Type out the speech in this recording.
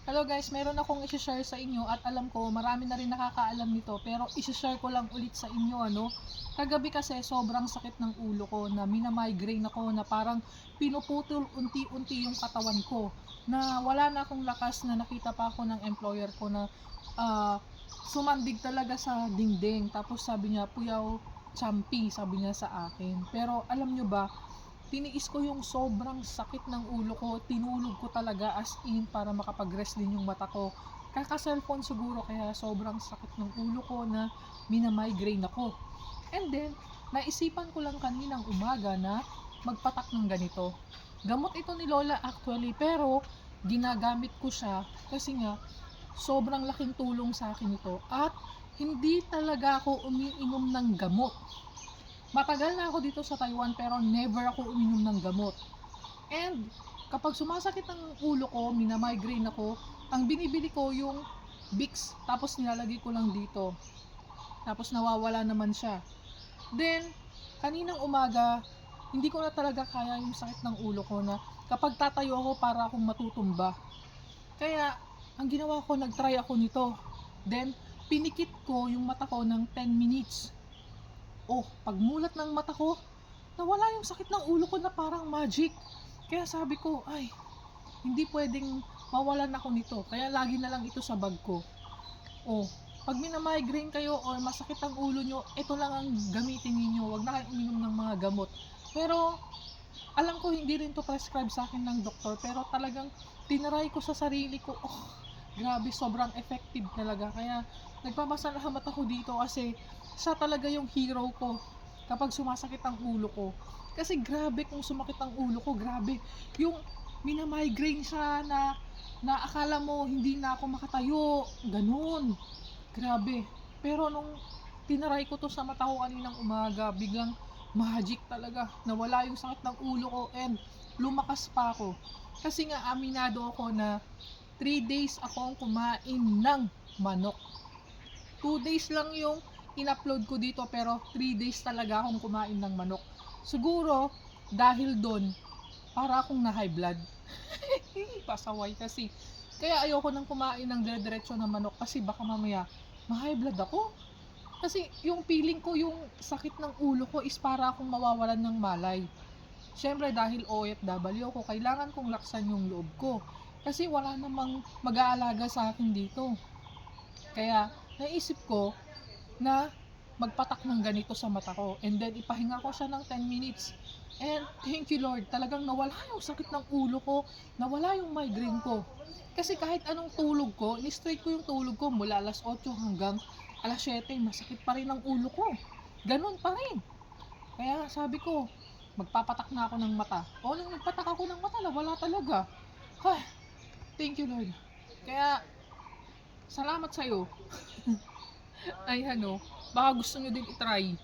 Hello guys, meron akong i-share sa inyo at alam ko marami na rin nakakaalam nito pero i-share ko lang ulit sa inyo Kagabi kasi sobrang sakit ng ulo ko na minamigraine ako na parang pinuputol unti-unti yung katawan ko na wala na akong lakas na nakita pa ako ng employer ko na ah, sumandig talaga sa dingding tapos sabi niya puyaw champi sabi niya sa akin pero alam nyo ba tiniis ko yung sobrang sakit ng ulo ko, tinulog ko talaga as in para makapag-rest din yung mata ko. Kaka-cellphone siguro kaya sobrang sakit ng ulo ko na minamigraine ako. And then, naisipan ko lang kaninang umaga na magpatak ng ganito. Gamot ito ni Lola actually, pero ginagamit ko siya kasi nga sobrang laking tulong sa akin ito at hindi talaga ako umiinom ng gamot. Matagal na ako dito sa Taiwan pero never ako uminom ng gamot. And kapag sumasakit ang ulo ko, minamigraine ako, ang binibili ko yung Vicks tapos nilalagay ko lang dito. Tapos nawawala naman siya. Then, kaninang umaga, hindi ko na talaga kaya yung sakit ng ulo ko na kapag tatayo ako para akong matutumba. Kaya, ang ginawa ko, nagtry ako nito. Then, pinikit ko yung mata ko ng 10 minutes. Oh, pagmulat ng mata ko, nawala yung sakit ng ulo ko na parang magic. Kaya sabi ko, ay, hindi pwedeng mawalan ako nito. Kaya lagi na lang ito sa bag ko. Oh, pag minamigraine kayo or masakit ang ulo nyo, ito lang ang gamitin niyo. Huwag na kayong uminom ng mga gamot. Pero, alam ko hindi rin to prescribe sa akin ng doktor. Pero talagang tinaray ko sa sarili ko. Oh, grabe, sobrang effective talaga. Kaya, nagpapasalamat ako dito kasi siya talaga yung hero ko kapag sumasakit ang ulo ko. Kasi grabe kung sumakit ang ulo ko, grabe. Yung minamigraine siya na akala mo hindi na ako makatayo, ganun. Grabe. Pero nung tinaray ko to sa mata ko kaninang umaga, biglang magic talaga. Nawala yung sakit ng ulo ko and lumakas pa ako. Kasi nga aminado ako na 3 days akong kumain ng manok. 2 days lang yung in-upload ko dito pero 3 days talaga akong kumain ng manok. Siguro dahil doon para akong na high blood. Pasaway kasi. Kaya ayoko nang kumain ng dire-diretso na manok kasi baka mamaya ma-high blood ako. Kasi yung feeling ko yung sakit ng ulo ko is para akong mawawalan ng malay. Siyempre dahil OFW ko, kailangan kong laksan yung loob ko. Kasi wala namang mag-aalaga sa akin dito. Kaya naisip ko na magpatak ng ganito sa mata ko and then ipahinga ko siya ng 10 minutes and thank you Lord, talagang nawala yung sakit ng ulo ko, nawala yung migraine ko kasi kahit anong tulog ko, ni-straight ko yung tulog ko mula alas 8 hanggang alas 7, masakit pa rin ang ulo ko, ganun pa rin. Kaya sabi ko magpapatak na ako ng mata. O nung nagpatak ako ng mata, wala talaga. Ay, thank you Lord. Kaya salamat sa'yo. Ay baka gusto nyo din itry.